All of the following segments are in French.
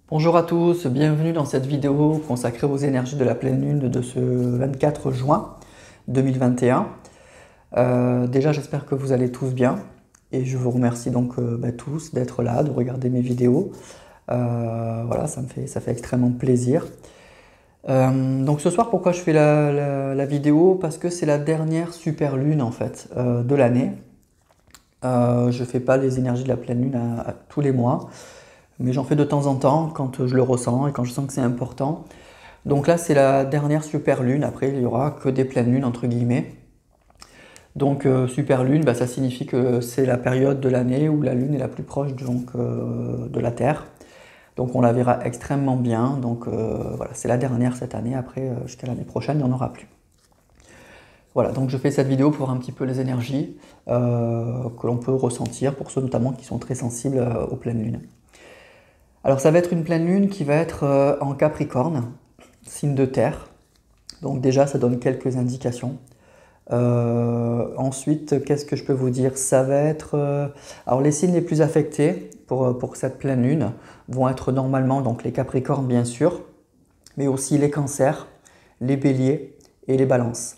Bonjour à tous, bienvenue dans cette vidéo consacrée aux énergies de la pleine lune de ce 24 juin 2021. Déjà j'espère que vous allez tous bien et je vous remercie donc tous d'être là, de regarder mes vidéos. Voilà, ça fait extrêmement plaisir. Donc ce soir, pourquoi je fais la vidéo? Parce que c'est la dernière super lune en fait de l'année. Je ne fais pas les énergies de la pleine lune à tous les mois. Mais j'en fais de temps en temps quand je le ressens et quand je sens que c'est important. Donc là, c'est la dernière super lune. Après, il n'y aura que des pleines lunes, entre guillemets. Donc super lune, ça signifie que c'est la période de l'année où la lune est la plus proche de la Terre. Donc on la verra extrêmement bien. Donc voilà, c'est la dernière cette année. Après, jusqu'à l'année prochaine, il n'y en aura plus. Voilà, donc je fais cette vidéo pour voir un petit peu les énergies que l'on peut ressentir, pour ceux notamment qui sont très sensibles aux pleines lunes. Alors ça va être une pleine lune qui va être en Capricorne, signe de terre. Donc déjà ça donne quelques indications. Ensuite, qu'est-ce que je peux vous dire? Ça va être... alors les signes les plus affectés pour cette pleine lune vont être normalement donc les Capricornes bien sûr, mais aussi les Cancers, les Béliers et les Balances.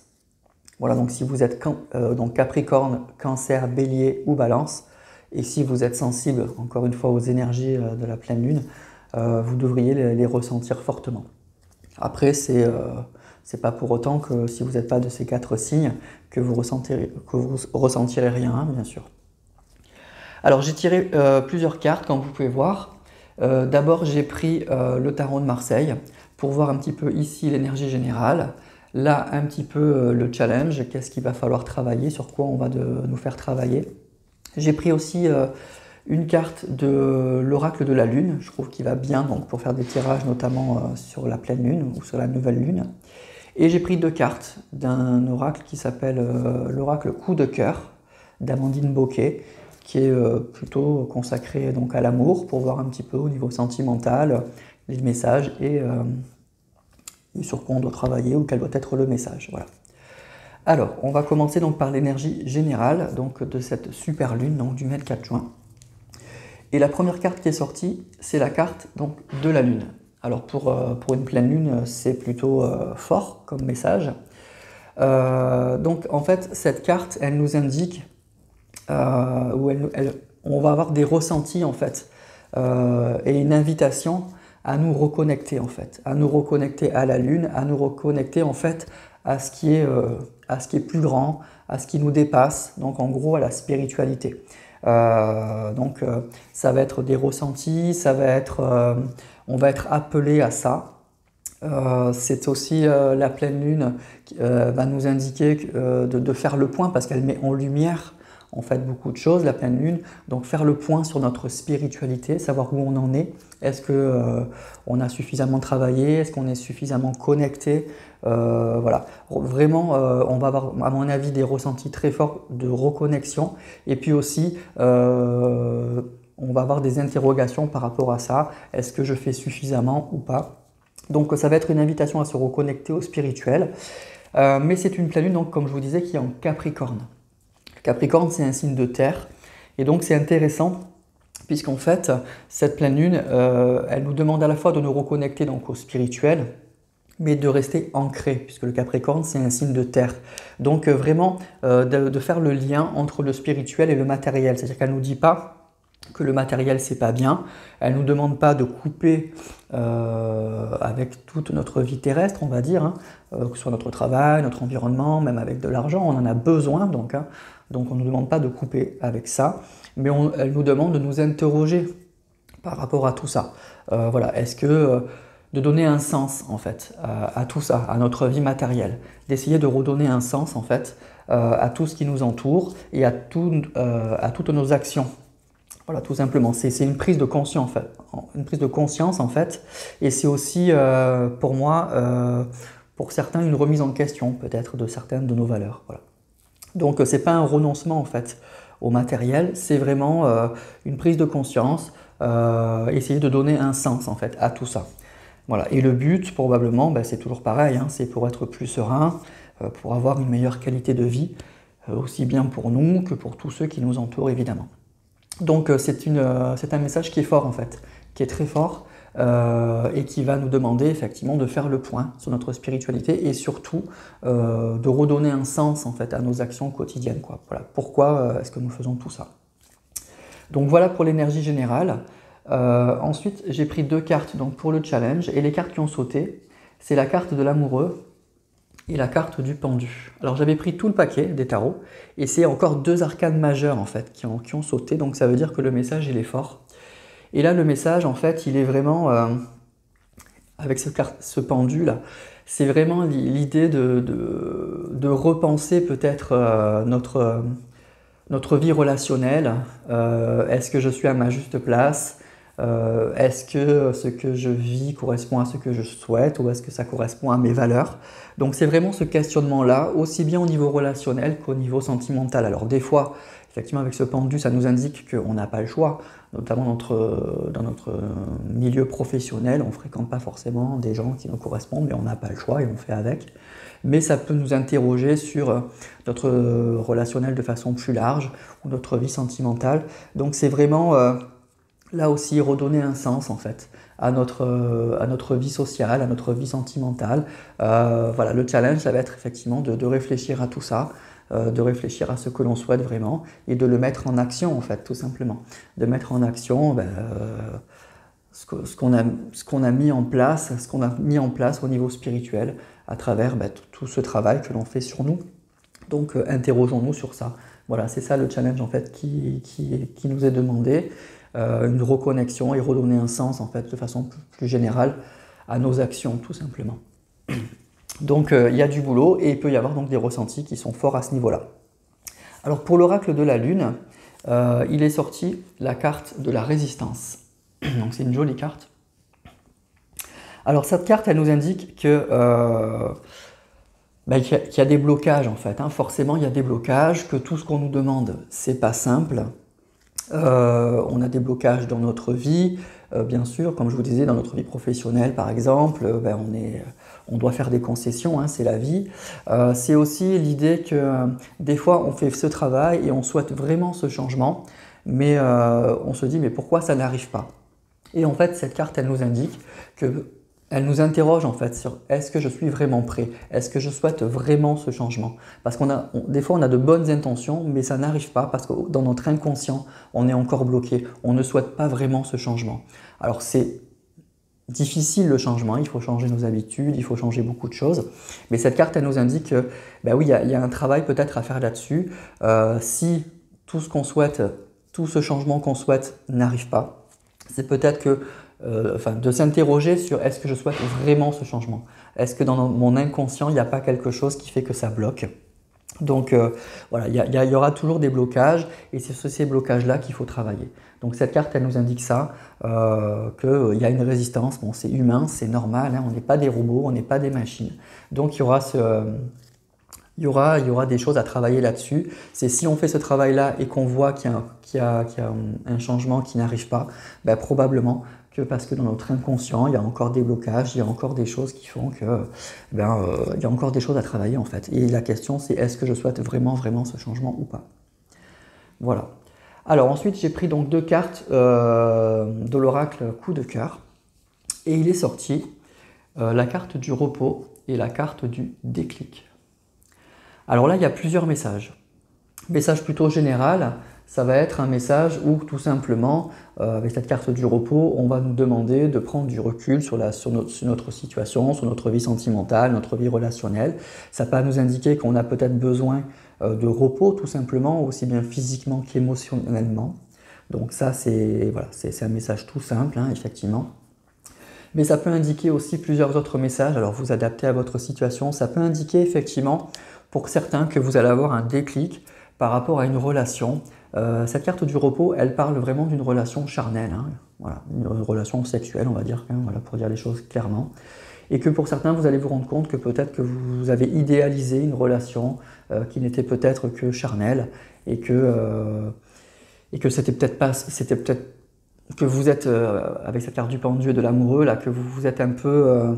Voilà, donc si vous êtes donc Capricorne, Cancer, Bélier ou Balance, et si vous êtes sensible, encore une fois, aux énergies de la pleine lune, vous devriez les ressentir fortement. Après, c'est pas pour autant que si vous n'êtes pas de ces 4 signes, que vous ressentirez rien, hein, bien sûr. Alors j'ai tiré plusieurs cartes, comme vous pouvez voir. D'abord, j'ai pris le tarot de Marseille pour voir un petit peu ici l'énergie générale. Là, un petit peu le challenge, qu'est-ce qu'il va falloir travailler, sur quoi on va nous faire travailler. J'ai pris aussi une carte de l'oracle de la lune, je trouve qu'il va bien donc, pour faire des tirages notamment sur la pleine lune ou sur la nouvelle lune. Et j'ai pris 2 cartes d'un oracle qui s'appelle l'oracle coup de cœur d'Amandine Bocquet, qui est plutôt consacré donc, à l'amour, pour voir un petit peu au niveau sentimental les messages et sur quoi on doit travailler ou quel doit être le message. Voilà. Alors, on va commencer donc par l'énergie générale donc, de cette super lune donc, du 24 juin. Et la première carte qui est sortie, c'est la carte donc, de la lune. Alors pour une pleine lune, c'est plutôt fort comme message. Donc en fait, cette carte, elle nous indique où on va avoir des ressentis en fait, et une invitation à nous reconnecter en fait, à nous reconnecter à la lune, à nous reconnecter en fait à ce qui est plus grand, à ce qui nous dépasse, donc en gros à la spiritualité. Ça va être des ressentis, on va être appelé à ça. C'est aussi la pleine lune qui va nous indiquer de faire le point parce qu'elle met en lumière en fait beaucoup de choses, la pleine lune. Donc faire le point sur notre spiritualité, savoir où on en est. Est-ce qu'on a suffisamment travaillé? Est-ce qu'on est suffisamment connecté? Voilà, vraiment, on va avoir, à mon avis, des ressentis très forts de reconnexion. Et puis aussi, on va avoir des interrogations par rapport à ça. Est-ce que je fais suffisamment ou pas? Donc ça va être une invitation à se reconnecter au spirituel. Mais c'est une pleine lune, donc, comme je vous disais, qui est en Capricorne. Capricorne, c'est un signe de terre. Et donc c'est intéressant puisqu'en fait, cette pleine lune, elle nous demande à la fois de nous reconnecter donc, au spirituel, mais de rester ancré, puisque le Capricorne, c'est un signe de terre. Donc vraiment, de faire le lien entre le spirituel et le matériel. C'est-à-dire qu'elle ne nous dit pas que le matériel, c'est pas bien. Elle ne nous demande pas de couper avec toute notre vie terrestre, on va dire, hein, que ce soit notre travail, notre environnement, même avec de l'argent, on en a besoin, donc on ne nous demande pas de couper avec ça, mais elle nous demande de nous interroger par rapport à tout ça. Voilà, est-ce que de donner un sens en fait à tout ça, à notre vie matérielle, d'essayer de redonner un sens en fait à tout ce qui nous entoure et à toutes nos actions. Voilà, tout simplement. C'est une prise de conscience en fait, et c'est aussi pour moi, pour certains, une remise en question peut-être de certaines de nos valeurs. Voilà. Donc c'est pas un renoncement en fait au matériel, c'est vraiment une prise de conscience, essayer de donner un sens en fait à tout ça. Voilà. Et le but probablement, c'est toujours pareil, hein, c'est pour être plus serein, pour avoir une meilleure qualité de vie, aussi bien pour nous que pour tous ceux qui nous entourent évidemment. Donc c'est un message qui est fort en fait, qui est très fort, et qui va nous demander effectivement de faire le point sur notre spiritualité et surtout de redonner un sens en fait à nos actions quotidiennes, quoi. Voilà, pourquoi est-ce que nous faisons tout ça? Donc voilà pour l'énergie générale. Ensuite, j'ai pris 2 cartes donc, pour le challenge et les cartes qui ont sauté, c'est la carte de l'amoureux et la carte du pendu. Alors j'avais pris tout le paquet des tarots et c'est encore 2 arcanes majeures en fait qui ont sauté, donc ça veut dire que le message il est fort. Et là le message en fait il est vraiment, avec ce pendu là, c'est vraiment l'idée de repenser peut-être notre vie relationnelle. Est-ce que je suis à ma juste place? Est-ce que ce que je vis correspond à ce que je souhaite ou est-ce que ça correspond à mes valeurs? Donc c'est vraiment ce questionnement-là, aussi bien au niveau relationnel qu'au niveau sentimental. Alors des fois, effectivement avec ce pendu, ça nous indique qu'on n'a pas le choix, notamment dans notre milieu professionnel, on ne fréquente pas forcément des gens qui nous correspondent, mais on n'a pas le choix et on fait avec. Mais ça peut nous interroger sur notre relationnel de façon plus large ou notre vie sentimentale. Donc c'est vraiment là aussi redonner un sens en fait à notre vie sociale, à notre vie sentimentale. Voilà, le challenge ça va être effectivement de réfléchir à tout ça, de réfléchir à ce que l'on souhaite vraiment et de le mettre en action en fait tout simplement. De mettre en action ce qu'on a mis en place, ce qu'on a mis en place au niveau spirituel à travers tout ce travail que l'on fait sur nous. Donc interrogeons-nous sur ça. Voilà, c'est ça le challenge en fait qui nous est demandé. Une reconnexion et redonner un sens en fait de façon plus générale à nos actions tout simplement. Donc il y a du boulot et il peut y avoir donc des ressentis qui sont forts à ce niveau-là. Alors pour l'oracle de la lune, il est sorti la carte de la résistance. Donc c'est une jolie carte. Alors cette carte elle nous indique que qu'il y a des blocages en fait, hein. Forcément il y a des blocages, que tout ce qu'on nous demande c'est pas simple. On a des blocages dans notre vie, bien sûr, comme je vous disais, dans notre vie professionnelle par exemple, on doit faire des concessions, hein, c'est la vie. C'est aussi l'idée que des fois on fait ce travail et on souhaite vraiment ce changement, mais on se dit mais pourquoi ça n'arrive pas? Et en fait cette carte elle nous indique que elle nous interroge en fait sur est-ce que je suis vraiment prêt? Est-ce que je souhaite vraiment ce changement? Parce des fois on a de bonnes intentions mais ça n'arrive pas parce que dans notre inconscient on est encore bloqué, on ne souhaite pas vraiment ce changement. Alors c'est difficile le changement, il faut changer nos habitudes, il faut changer beaucoup de choses, mais cette carte elle nous indique que oui il y a un travail peut-être à faire là-dessus. Si tout ce qu'on souhaite, tout ce changement qu'on souhaite n'arrive pas, c'est peut-être que de s'interroger sur est-ce que je souhaite vraiment ce changement? Est-ce que dans mon inconscient, il n'y a pas quelque chose qui fait que ça bloque? Donc voilà, il y aura toujours des blocages et c'est sur ces blocages-là qu'il faut travailler. Donc cette carte, elle nous indique ça, qu'il y a une résistance. Bon, c'est humain, c'est normal, hein, on n'est pas des robots, on n'est pas des machines. Donc il y aura des choses à travailler là-dessus. C'est si on fait ce travail-là et qu'on voit qu'il y a un changement qui n'arrive pas, probablement que parce que dans notre inconscient, il y a encore des blocages, il y a encore des choses qui font que il y a encore des choses à travailler en fait. Et la question c'est est-ce que je souhaite vraiment ce changement ou pas? Voilà. Alors ensuite j'ai pris donc 2 cartes de l'oracle coup de cœur et il est sorti la carte du repos et la carte du déclic. Alors là il y a plusieurs messages. Message plutôt général, ça va être un message où tout simplement, avec cette carte du repos, on va nous demander de prendre du recul sur notre situation, sur notre vie sentimentale, notre vie relationnelle. Ça peut nous indiquer qu'on a peut-être besoin de repos tout simplement, aussi bien physiquement qu'émotionnellement. Donc ça c'est un message tout simple, hein, effectivement. Mais ça peut indiquer aussi plusieurs autres messages, alors vous adaptez à votre situation. Ça peut indiquer effectivement pour certains que vous allez avoir un déclic par rapport à une relation. Cette carte du repos, elle parle vraiment d'une relation charnelle, hein, voilà, une relation sexuelle, on va dire, hein, voilà, pour dire les choses clairement. Et que pour certains, vous allez vous rendre compte que peut-être que vous avez idéalisé une relation qui n'était peut-être que charnelle et que c'était peut-être que vous êtes, avec cette carte du pendu et de l'amoureux, là, que vous êtes un peu...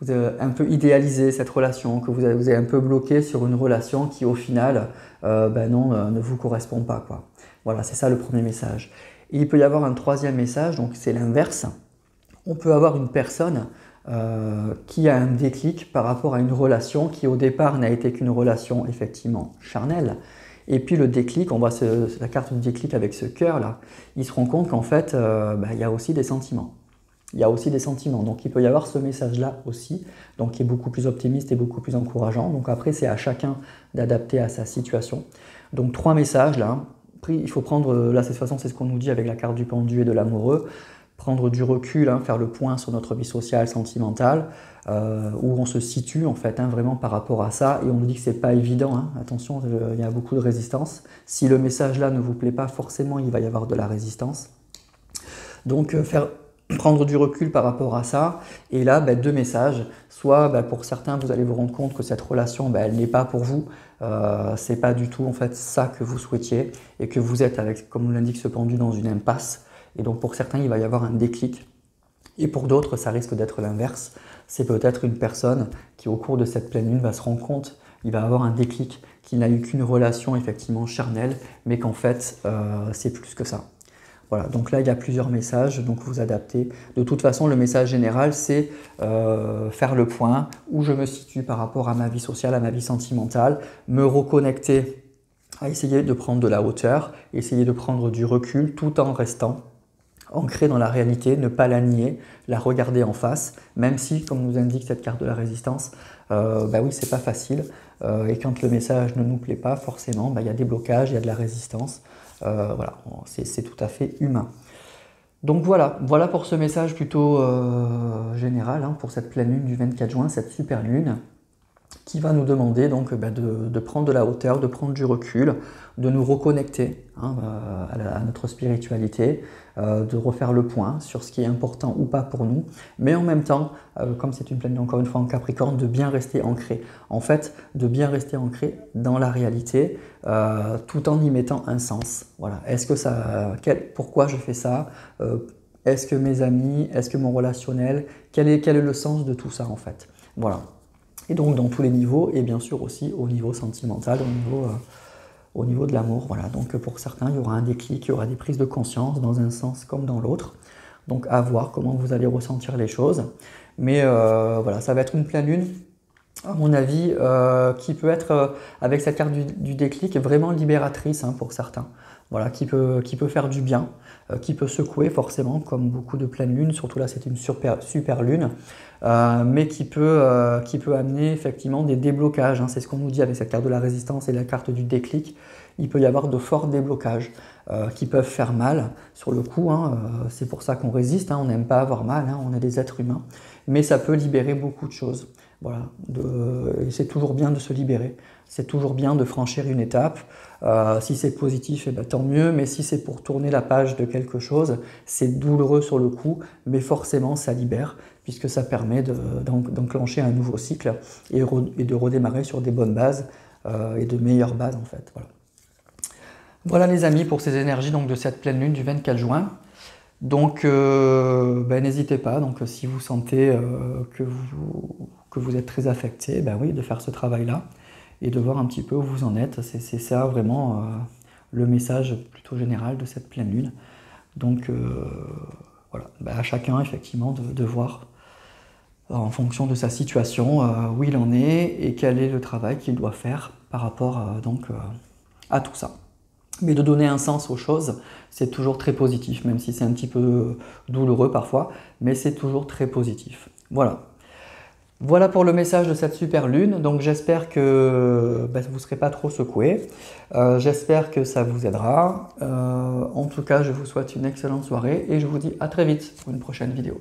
vous avez un peu idéalisé cette relation, que vous avez un peu bloqué sur une relation qui au final ne vous correspond pas, quoi. Voilà, c'est ça le premier message. Et il peut y avoir un troisième message, donc c'est l'inverse, On peut avoir une personne qui a un déclic par rapport à une relation qui au départ n'a été qu'une relation effectivement charnelle. Et puis le déclic, on voit la carte du déclic avec ce cœur là, il se rend compte qu'en fait, il y a aussi des sentiments. Il y a aussi des sentiments, donc il peut y avoir ce message-là aussi, donc qui est beaucoup plus optimiste et beaucoup plus encourageant. Donc après, c'est à chacun d'adapter à sa situation. Donc 3 messages là. Il faut prendre, là de toute façon c'est ce qu'on nous dit avec la carte du pendu et de l'amoureux, prendre du recul, hein, faire le point sur notre vie sociale, sentimentale, où on se situe en fait, hein, vraiment par rapport à ça, et on nous dit que c'est pas évident, hein. Attention, il y a beaucoup de résistance. Si le message là ne vous plaît pas, forcément il va y avoir de la résistance. Donc prendre du recul par rapport à ça, et là 2 messages, soit pour certains vous allez vous rendre compte que cette relation elle n'est pas pour vous, c'est pas du tout en fait ça que vous souhaitiez, et que vous êtes avec, comme nous l'indique ce pendu, dans une impasse, et donc pour certains il va y avoir un déclic, et pour d'autres ça risque d'être l'inverse, c'est peut-être une personne qui au cours de cette pleine lune va se rendre compte, il va avoir un déclic, qu'il n'a eu qu'une relation effectivement charnelle, mais qu'en fait c'est plus que ça. Voilà, donc là il y a plusieurs messages, donc vous adaptez. De toute façon, le message général, c'est faire le point, où je me situe par rapport à ma vie sociale, à ma vie sentimentale, me reconnecter, à essayer de prendre de la hauteur, essayer de prendre du recul tout en restant ancré dans la réalité, ne pas la nier, la regarder en face, même si, comme nous indique cette carte de la résistance, oui, c'est pas facile. Et quand le message ne nous plaît pas, forcément, il y a des blocages, il y a de la résistance. Voilà, c'est tout à fait humain. Donc voilà pour ce message plutôt général, hein, pour cette pleine lune du 24 juin, cette super lune, qui va nous demander donc de prendre de la hauteur, de prendre du recul, de nous reconnecter, hein, à notre spiritualité, de refaire le point sur ce qui est important ou pas pour nous, mais en même temps, comme c'est une pleine lune encore une fois en Capricorne, de bien rester ancré. En fait, de bien rester ancré dans la réalité, tout en y mettant un sens. Voilà. Est-ce que pourquoi je fais ça? Est-ce que mes amis, est-ce que mon relationnel, quel est le sens de tout ça en fait? Voilà. Et donc dans tous les niveaux, et bien sûr aussi au niveau sentimental, au niveau de l'amour. Voilà. Donc pour certains, il y aura un déclic, il y aura des prises de conscience dans un sens comme dans l'autre. Donc à voir comment vous allez ressentir les choses. Mais voilà, ça va être une pleine lune, à mon avis, qui peut être, avec cette carte du déclic, vraiment libératrice, hein, pour certains. Voilà, qui peut faire du bien, qui peut secouer forcément, comme beaucoup de pleines lunes, surtout là c'est une super lune, mais qui peut amener effectivement des déblocages, hein. C'est ce qu'on nous dit avec cette carte de la résistance et la carte du déclic. Il peut y avoir de forts déblocages qui peuvent faire mal sur le coup, hein. C'est pour ça qu'on résiste, hein. On n'aime pas avoir mal, hein. On est des êtres humains, mais ça peut libérer beaucoup de choses. Voilà, et c'est toujours bien de se libérer, c'est toujours bien de franchir une étape. Si c'est positif, tant mieux, mais si c'est pour tourner la page de quelque chose, c'est douloureux sur le coup, mais forcément ça libère, puisque ça permet d'enclencher un nouveau cycle et de redémarrer sur des bonnes bases et de meilleures bases en fait. Voilà. Voilà les amis pour ces énergies donc, de cette pleine lune du 24 juin. Donc n'hésitez pas, donc, si vous sentez que vous êtes très affecté, oui, de faire ce travail-là et de voir un petit peu où vous en êtes. C'est ça vraiment le message plutôt général de cette pleine lune. Donc voilà, à chacun effectivement de voir en fonction de sa situation où il en est et quel est le travail qu'il doit faire par rapport à tout ça. Mais de donner un sens aux choses, c'est toujours très positif, même si c'est un petit peu douloureux parfois, mais c'est toujours très positif. Voilà. Voilà pour le message de cette super lune, donc j'espère que vous ne serez pas trop secoués, j'espère que ça vous aidera. En tout cas, je vous souhaite une excellente soirée et je vous dis à très vite pour une prochaine vidéo.